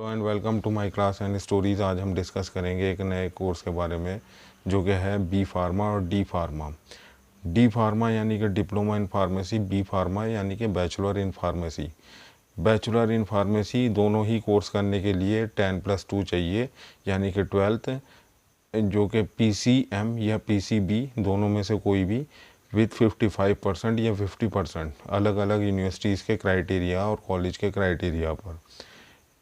Hello and welcome to my class and stories. आज हम discuss करेंगे एक नए कोर्स के बारे में जो कि है बी फार्मा और डी फार्मा। डी फार्मा यानी कि diploma in pharmacy, B pharma यानी कि bachelor in pharmacy. Bachelor in pharmacy दोनों ही कोर्स करने के लिए 10+2 चाहिए, यानी कि 12th, जो कि PCM या PCB दोनों में से कोई भी, विथ 55% या 50%, अलग अलग यूनिवर्सिटीज़ के क्राइटेरिया और कॉलेज के क्राइटेरिया पर।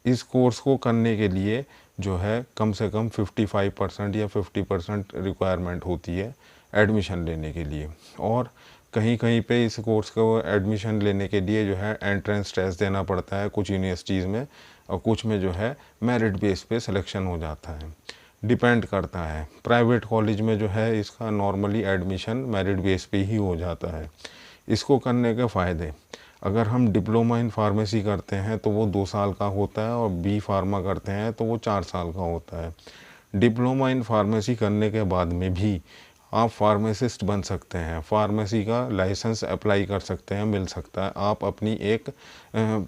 इस कोर्स को करने के लिए जो है कम से कम 55% या 50% रिक्वायरमेंट होती है एडमिशन लेने के लिए। और कहीं कहीं पे इस कोर्स को एडमिशन लेने के लिए जो है एंट्रेंस टेस्ट देना पड़ता है कुछ यूनिवर्सिटीज़ में, और कुछ में जो है मेरिट बेस पे सिलेक्शन हो जाता है। डिपेंड करता है। प्राइवेट कॉलेज में जो है इसका नॉर्मली एडमिशन मेरिट बेस पे ही हो जाता है। इसको करने के फ़ायदे, अगर हम डिप्लोमा इन फार्मेसी करते हैं तो वो 2 साल का होता है, और बी फार्मा करते हैं तो वो 4 साल का होता है। डिप्लोमा इन फार्मेसी करने के बाद में भी आप फार्मासिस्ट बन सकते हैं, फार्मेसी का लाइसेंस अप्लाई कर सकते हैं, मिल सकता है। आप अपनी एक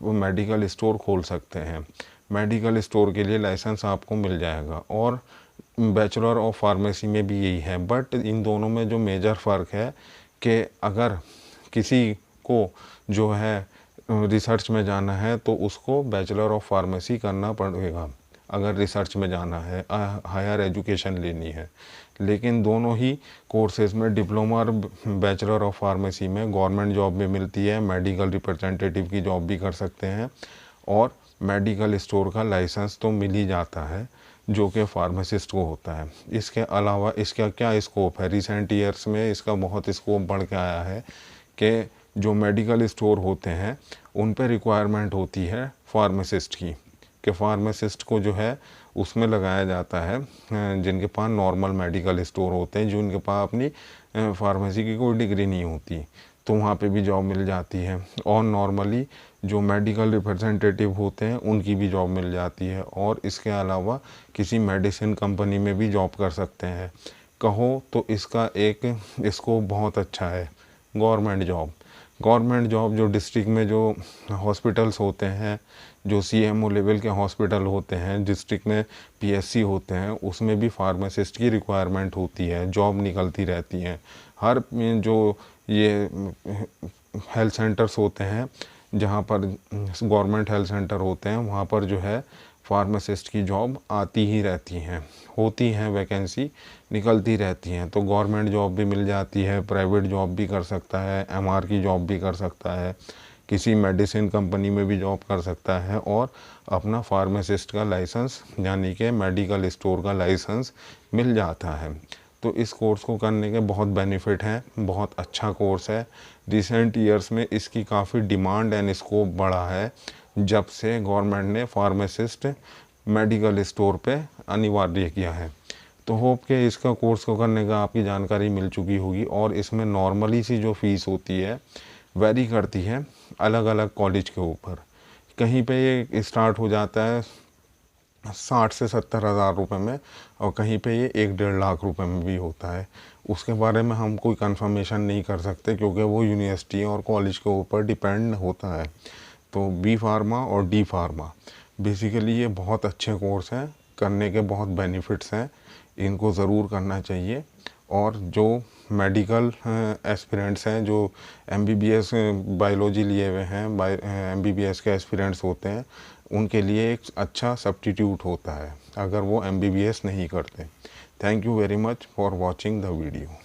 मेडिकल स्टोर खोल सकते हैं, मेडिकल स्टोर के लिए लाइसेंस आपको मिल जाएगा। और बैचलर ऑफ फार्मेसी में भी यही है, बट इन दोनों में जो मेजर फ़र्क है कि अगर किसी को जो है रिसर्च में जाना है तो उसको बैचलर ऑफ फार्मेसी करना पड़ेगा, अगर रिसर्च में जाना है, हायर एजुकेशन लेनी है। लेकिन दोनों ही कोर्सेज में, डिप्लोमा और बैचलर ऑफ फार्मेसी में, गवर्नमेंट जॉब भी मिलती है, मेडिकल रिप्रेजेंटेटिव की जॉब भी कर सकते हैं, और मेडिकल स्टोर का लाइसेंस तो मिल ही जाता है जो कि फार्मासिस्ट को होता है। इसके अलावा इसका क्या स्कोप है, रिसेंट ईयर्स में इसका बहुत स्कोप बढ़ के आया है कि जो मेडिकल स्टोर होते हैं उन पर रिक्वायरमेंट होती है फार्मासिस्ट की, कि फार्मासिस्ट को जो है उसमें लगाया जाता है जिनके पास नॉर्मल मेडिकल स्टोर होते हैं, जिनके पास अपनी फार्मेसी की कोई डिग्री नहीं होती, तो वहाँ पे भी जॉब मिल जाती है। और नॉर्मली जो मेडिकल रिप्रेजेंटेटिव होते हैं उनकी भी जॉब मिल जाती है। और इसके अलावा किसी मेडिसिन कंपनी में भी जॉब कर सकते हैं। कहो तो इसका एक स्कोप बहुत अच्छा है। गवर्नमेंट जॉब जो डिस्ट्रिक्ट में जो हॉस्पिटल्स होते हैं, जो CMO लेवल के हॉस्पिटल होते हैं, डिस्ट्रिक्ट में PSC होते हैं, उसमें भी फार्मासिस्ट की रिक्वायरमेंट होती है, जॉब निकलती रहती हैं। हर जो ये हेल्थ सेंटर्स होते हैं, जहाँ पर गवर्नमेंट हेल्थ सेंटर होते हैं, वहाँ पर जो है फार्मासिस्ट की जॉब आती ही रहती हैं, होती हैं, वैकेंसी निकलती रहती हैं। तो गवर्नमेंट जॉब भी मिल जाती है, प्राइवेट जॉब भी कर सकता है, MR की जॉब भी कर सकता है, किसी मेडिसिन कंपनी में भी जॉब कर सकता है, और अपना फार्मासिस्ट का लाइसेंस यानी कि मेडिकल स्टोर का लाइसेंस मिल जाता है। तो इस कोर्स को करने के बहुत बेनिफिट हैं, बहुत अच्छा कोर्स है। रिसेंट ईयर्स में इसकी काफ़ी डिमांड एंड स्कोप बढ़ा है जब से गवर्नमेंट ने फार्मासिस्ट मेडिकल स्टोर पे अनिवार्य किया है। तो होप के इसका कोर्स को करने का आपकी जानकारी मिल चुकी होगी। और इसमें नॉर्मली सी जो फ़ीस होती है वेरी करती है अलग अलग कॉलेज के ऊपर। कहीं पे ये स्टार्ट हो जाता है 60 से 70 हज़ार रुपये में, और कहीं पे ये 1-1.5 लाख रुपए में भी होता है। उसके बारे में हम कोई कंफर्मेशन नहीं कर सकते, क्योंकि वो यूनिवर्सिटी और कॉलेज के ऊपर डिपेंड होता है। तो बी फार्मा और डी फार्मा बेसिकली ये बहुत अच्छे कोर्स हैं, करने के बहुत बेनिफिट्स हैं, इनको ज़रूर करना चाहिए। और जो मेडिकल एस्पिरेंट्स हैं, जो MBBS बायोलॉजी लिए हुए हैं, MBBS के एस्पिरेंट्स होते हैं, उनके लिए एक अच्छा सब्स्टिट्यूट होता है अगर वो MBBS नहीं करते। Thank you very much for watching the video.